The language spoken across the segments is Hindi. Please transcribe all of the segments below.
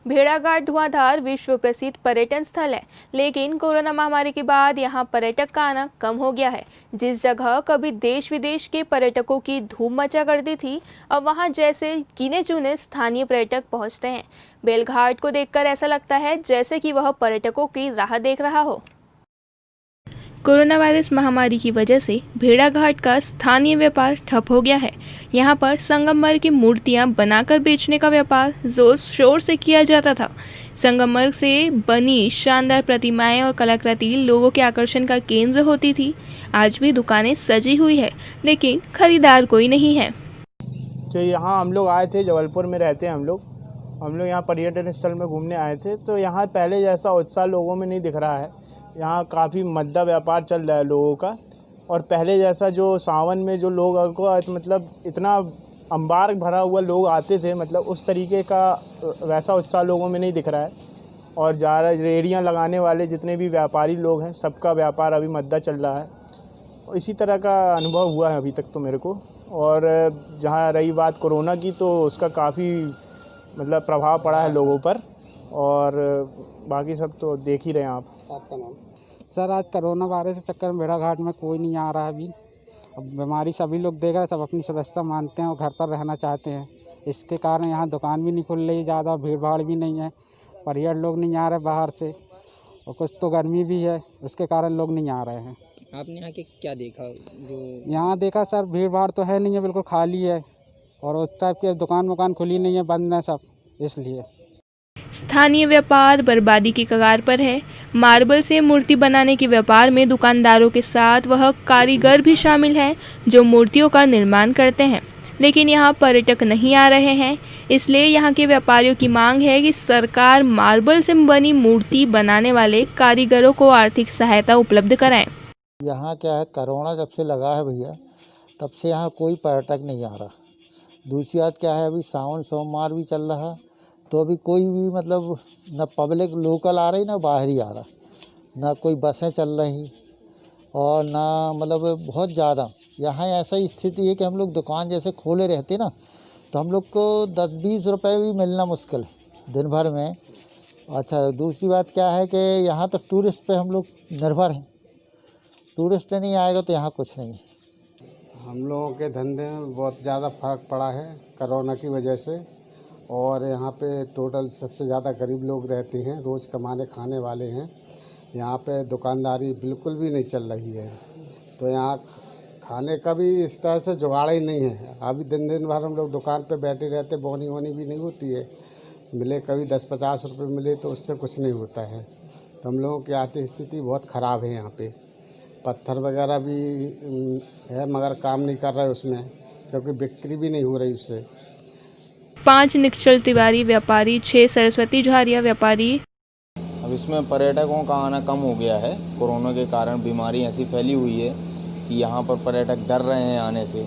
भेड़ाघाट धुआंधार विश्व प्रसिद्ध पर्यटन स्थल है, लेकिन कोरोना महामारी के बाद यहां पर्यटक का आना कम हो गया है। जिस जगह कभी देश विदेश के पर्यटकों की धूम मचा करती थी, अब वहां जैसे गिने चुने स्थानीय पर्यटक पहुंचते हैं। बेलघाट को देखकर ऐसा लगता है जैसे कि वह पर्यटकों की राह देख रहा हो। कोरोना वायरस महामारी की वजह से भेड़ाघाट का स्थानीय व्यापार ठप हो गया है। यहाँ पर संगमरमर की मूर्तियाँ बनाकर बेचने का व्यापार जोर शोर से किया जाता था। संगमरमर से बनी शानदार प्रतिमाएं और कलाकृति लोगों के आकर्षण का केंद्र होती थी। आज भी दुकानें सजी हुई है, लेकिन खरीदार कोई नहीं है। तो यहाँ हम लोग आए थे, जबलपुर में रहते हैं हम लोग यहाँ पर्यटन स्थल में घूमने आए थे। तो यहाँ पहले जैसा उत्साह लोगों में नहीं दिख रहा है। यहाँ काफ़ी मद्दा व्यापार चल रहा है लोगों का, और पहले जैसा जो सावन में जो लोगों को मतलब इतना अंबार भरा हुआ लोग आते थे, मतलब उस तरीके का वैसा उत्साह लोगों में नहीं दिख रहा है। और ज़्यादा रेहड़ियाँ लगाने वाले जितने भी व्यापारी लोग हैं, सबका व्यापार अभी मद्दा चल रहा है। इसी तरह का अनुभव हुआ है अभी तक तो मेरे को। और जहाँ रही बात कोरोना की, तो उसका काफ़ी मतलब प्रभाव पड़ा है लोगों पर, और बाकी सब तो देख ही रहे हैं आप। आपका नाम? सर, आज कोरोना वायरस के चक्कर में भेड़ाघाट में कोई नहीं आ रहा है अभी। अब बीमारी सभी लोग देख रहे हैं, सब अपनी सुरक्षा मानते हैं और घर पर रहना चाहते हैं। इसके कारण यहाँ दुकान भी नहीं खुल रही, ज़्यादा भीड़ भाड़ भी नहीं है, पर्यटक लोग नहीं आ रहे बाहर से, और कुछ तो गर्मी भी है, उसके कारण लोग नहीं आ रहे हैं। आपने यहाँ के क्या देखा? यहाँ देखा सर, भीड़ भाड़ तो है नहीं है, बिल्कुल खाली है, और उस टाइप की दुकान खुली नहीं है, बंद है सब। इसलिए स्थानीय व्यापार बर्बादी की कगार पर है। मार्बल से मूर्ति बनाने के व्यापार में दुकानदारों के साथ वह कारीगर भी शामिल हैं जो मूर्तियों का निर्माण करते हैं, लेकिन यहाँ पर्यटक नहीं आ रहे हैं। इसलिए यहाँ के व्यापारियों की मांग है कि सरकार मार्बल से बनी मूर्ति बनाने वाले कारीगरों को आर्थिक सहायता उपलब्ध कराएं। यहाँ क्या है, कोरोना जब से लगा है भैया, तब से यहाँ कोई पर्यटक नहीं आ रहा। दूसरी बात क्या है, अभी सावन सोमवार भी चल रहा है, तो अभी कोई भी मतलब न पब्लिक लोकल आ रही, ना बाहरी आ रहा, ना कोई बसें चल रही, और ना मतलब बहुत ज़्यादा यहाँ ऐसा स्थिति है कि हम लोग दुकान जैसे खोले रहते ना, तो हम लोग को 10-20 रुपये भी मिलना मुश्किल है दिन भर में। अच्छा, दूसरी बात क्या है कि यहाँ तो टूरिस्ट पे हम लोग निर्भर हैं, टूरिस्ट नहीं आएगा तो यहाँ कुछ नहीं है। हम लोगों के धंधे में बहुत ज़्यादा फ़र्क पड़ा है कोरोना की वजह से, और यहाँ पे टोटल सबसे ज़्यादा गरीब लोग रहते हैं, रोज़ कमाने खाने वाले हैं। यहाँ पे दुकानदारी बिल्कुल भी नहीं चल रही है, तो यहाँ खाने का भी इस तरह से जुगाड़ ही नहीं है। अभी दिन भर हम लोग दुकान पे बैठे रहते, बोनी वोनी भी नहीं होती है, मिले कभी 10-50 रुपये मिले तो उससे कुछ नहीं होता है। तो हम लोगों की आर्थिक स्थिति बहुत ख़राब है। यहाँ पे पत्थर वगैरह भी है, मगर काम नहीं कर रहा है उसमें, क्योंकि बिक्री भी नहीं हो रही उससे। 5 निश्चल तिवारी व्यापारी, 6 सरस्वती झारिया व्यापारी। अब इसमें पर्यटकों का आना कम हो गया है। कोरोना के कारण बीमारी ऐसी फैली हुई है कि यहाँ पर पर्यटक डर रहे हैं आने से।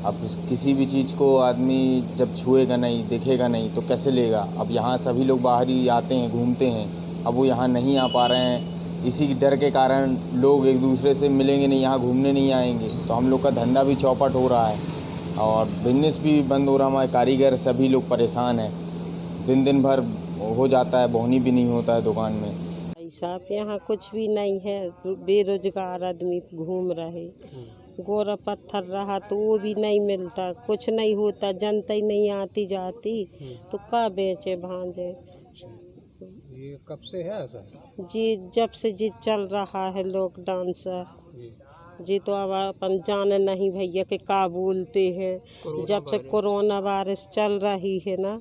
अब किसी भी चीज़ को आदमी जब छुएगा नहीं, देखेगा नहीं, तो कैसे लेगा। अब यहाँ सभी लोग बाहर ही आते हैं, घूमते हैं, अब वो यहाँ नहीं आ पा रहे हैं। इसी डर के कारण लोग एक दूसरे से मिलेंगे नहीं, यहाँ घूमने नहीं आएंगे, तो हम लोग का धंधा भी चौपट हो रहा है और बिजनेस भी बंद हो रहा है। हमारे कारीगर सभी लोग परेशान हैं, दिन भर हो जाता है, बोहनी भी नहीं होता है दुकान में। ऐसा यहाँ कुछ भी नहीं है, बेरोजगार आदमी घूम रहे, गोरा पत्थर रहा तो वो भी नहीं मिलता, कुछ नहीं होता, जनता ही नहीं आती जाती, तो क्या बेचे भांजे। ये कब से है ऐसा? जी, जब से जी चल रहा है लॉकडाउन से जी, तो अब अपन जाने नहीं भैया कि का बोलते हैं। जब से कोरोना वायरस चल रही है ना,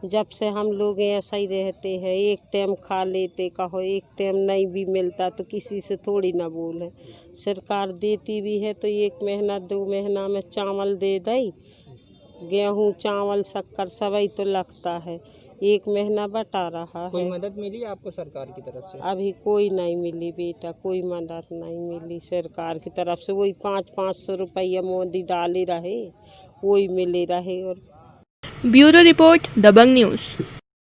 जब से हम लोग ऐसा ही रहते हैं, एक टाइम खा लेते, कहो एक टाइम नहीं भी मिलता तो किसी से थोड़ी ना बोले। सरकार देती भी है तो 1 महीना 2 महीना में चावल दे दई, गेहूँ चावल शक्कर सभी तो लगता है, 1 महीना बटा रहा है। कोई मदद मिली आपको सरकार की तरफ से? अभी कोई नहीं मिली बेटा, कोई मदद नहीं मिली सरकार की तरफ से। वही 500 रुपया मोदी डाले रहे, वही मिले रहे। और ब्यूरो रिपोर्ट, दबंग न्यूज़।